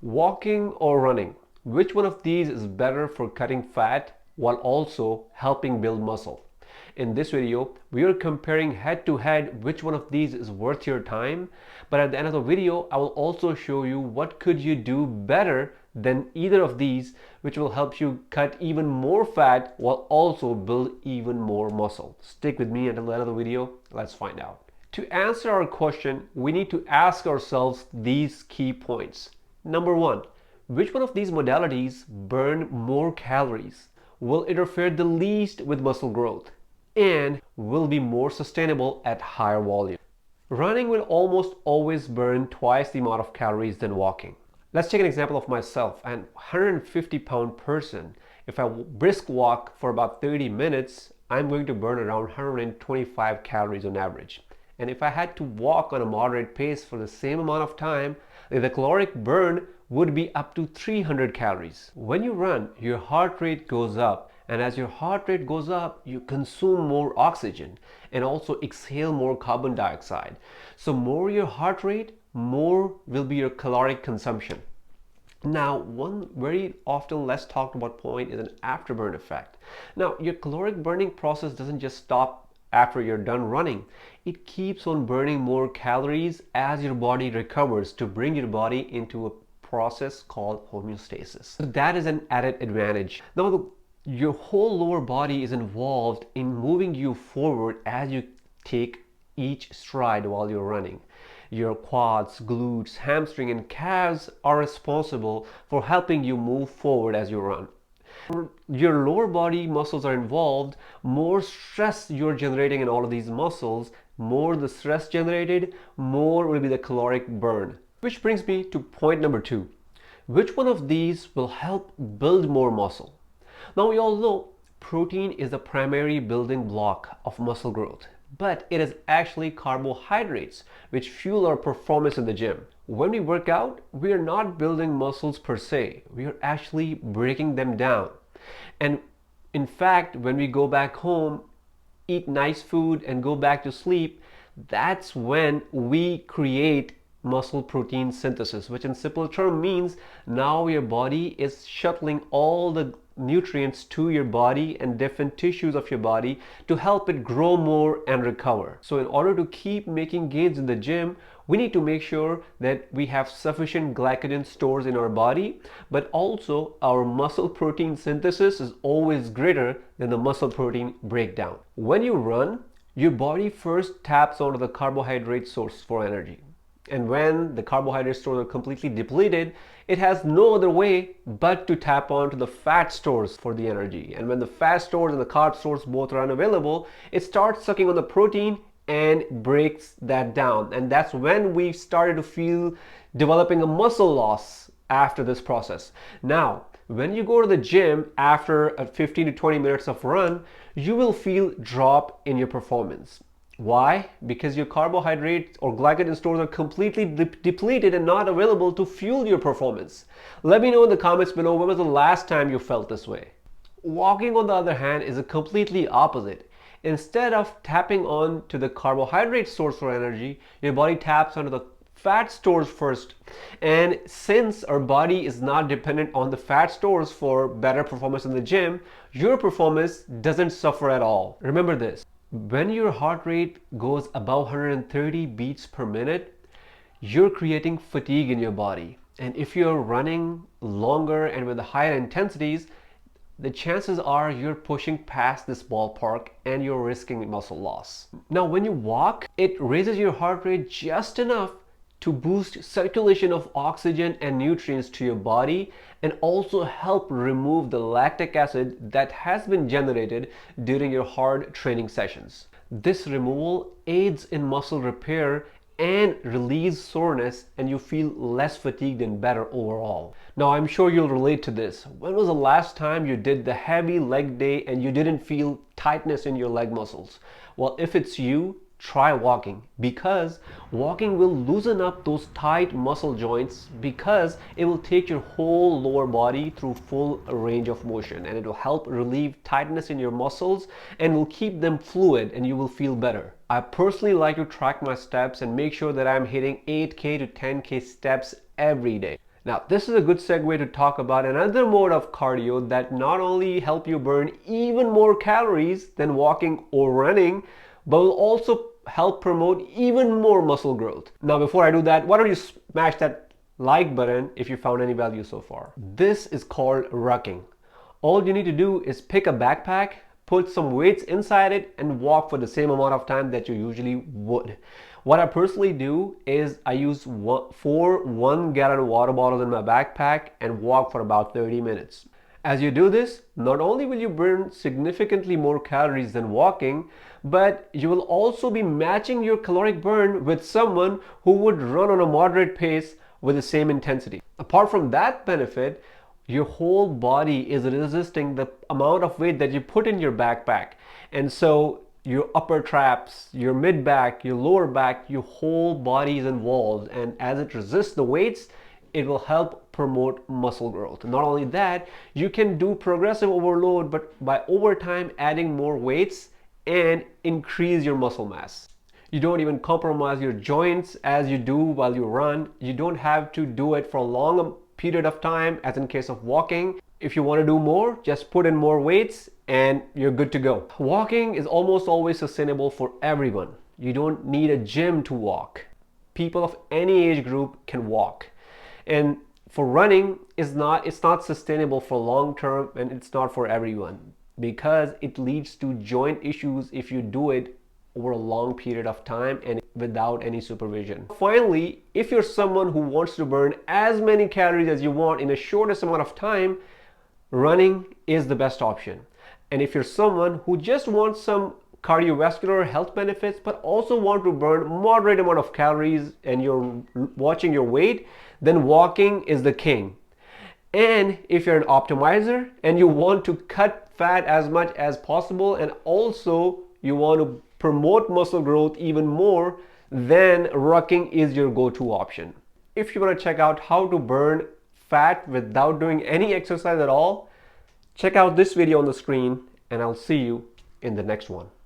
Walking or running, which one of these is better for cutting fat while also helping build muscle? In this video, we are comparing head to head which one of these is worth your time. But at the end of the video, I will also show you what could you do better than either of these, which will help you cut even more fat while also build even more muscle. Stick with me until the end of the video. Let's find out. To answer our question, we need to ask ourselves these key points. Number one, which one of these modalities burn more calories, will interfere the least with muscle growth, and will be more sustainable at higher volume? Running will almost always burn twice the amount of calories than walking. Let's take an example of myself, an 150-pound person. If I brisk walk for about 30 minutes, I'm going to burn around 125 calories on average. And if I had to walk on a moderate pace for the same amount of time, the caloric burn would be up to 300 calories. When you run, your heart rate goes up, and as your heart rate goes up, you consume more oxygen and also exhale more carbon dioxide. So more your heart rate, more will be your caloric consumption. Now, one very often less talked about point is an afterburn effect. Now, your caloric burning process doesn't just stop after you're done running. It keeps on burning more calories as your body recovers to bring your body into a process called homeostasis. So that is an added advantage. Now, your whole lower body is involved in moving you forward as you take each stride while you're running. Your quads, glutes, hamstring, and calves are responsible for helping you move forward as you run. Your lower body muscles are involved, more stress you're generating in all of these muscles, more the stress generated, more will be the caloric burn. Which brings me to point number two. Which one of these will help build more muscle? Now we all know protein is the primary building block of muscle growth, but it is actually carbohydrates which fuel our performance in the gym. When we work out, we are not building muscles per se, we are actually breaking them down. And in fact, when we go back home, eat nice food and go back to sleep, that's when we create muscle protein synthesis, which in simple term means now your body is shuttling all the nutrients to your body and different tissues of your body to help it grow more and recover. So in order to keep making gains in the gym, we need to make sure that we have sufficient glycogen stores in our body, but also our muscle protein synthesis is always greater than the muscle protein breakdown. When you run, your body first taps onto the carbohydrate source for energy. And when the carbohydrate stores are completely depleted, it has no other way but to tap onto the fat stores for the energy. And when the fat stores and the carb stores both are unavailable, it starts sucking on the protein and breaks that down. And that's when we started to feel developing a muscle loss after this process. Now, when you go to the gym after a 15 to 20 minutes of run, you will feel drop in your performance. Why? Because your carbohydrates or glycogen stores are completely depleted and not available to fuel your performance. Let me know in the comments below, when was the last time you felt this way? Walking, on the other hand, is a completely opposite. Instead of tapping on to the carbohydrate source for energy, your body taps onto the fat stores first. And since our body is not dependent on the fat stores for better performance in the gym, your performance doesn't suffer at all. Remember this. When your heart rate goes above 130 beats per minute, you're creating fatigue in your body. And if you're running longer and with higher intensities, the chances are you're pushing past this ballpark and you're risking muscle loss. Now, when you walk, it raises your heart rate just enough to boost circulation of oxygen and nutrients to your body and also help remove the lactic acid that has been generated during your hard training sessions. This removal aids in muscle repair and relieves soreness, and you feel less fatigued and better overall. Now, I'm sure you'll relate to this. When was the last time you did the heavy leg day and you didn't feel tightness in your leg muscles? Well, if it's you, try walking, because walking will loosen up those tight muscle joints, because it will take your whole lower body through full range of motion, and it will help relieve tightness in your muscles and will keep them fluid, and you will feel better. I personally like to track my steps and make sure that I'm hitting 8K to 10K steps every day. Now, this is a good segue to talk about another mode of cardio that not only help you burn even more calories than walking or running, but will also help promote even more muscle growth. Now, before I do that, why don't you smash that like button if you found any value so far. This is called rucking. All you need to do is pick a backpack, put some weights inside it, and walk for the same amount of time that you usually would. What I personally do is I use four 1-gallon water bottles in my backpack and walk for about 30 minutes. As you do this, not only will you burn significantly more calories than walking, but you will also be matching your caloric burn with someone who would run on a moderate pace with the same intensity. Apart from that benefit, your whole body is resisting the amount of weight that you put in your backpack. And so your upper traps, your mid back, your lower back, your whole body is involved. And as it resists the weights, it will help promote muscle growth. Not only that, you can do progressive overload, but by over time adding more weights and increase your muscle mass. You don't even compromise your joints as you do while you run. You don't have to do it for a long period of time as in case of walking. If you want to do more, just put in more weights and you're good to go. Walking is almost always sustainable for everyone. You don't need a gym to walk. People of any age group can walk. And for running, it's not sustainable for long term, and it's not for everyone because it leads to joint issues if you do it over a long period of time and without any supervision. Finally, if you're someone who wants to burn as many calories as you want in the shortest amount of time, running is the best option. And if you're someone who just wants some cardiovascular health benefits but also want to burn moderate amount of calories and you're watching your weight, then walking is the king. And if you're an optimizer and you want to cut fat as much as possible and also you want to promote muscle growth even more, then rucking is your go-to option. If you want to check out how to burn fat without doing any exercise at all, check out this video on the screen and I'll see you in the next one.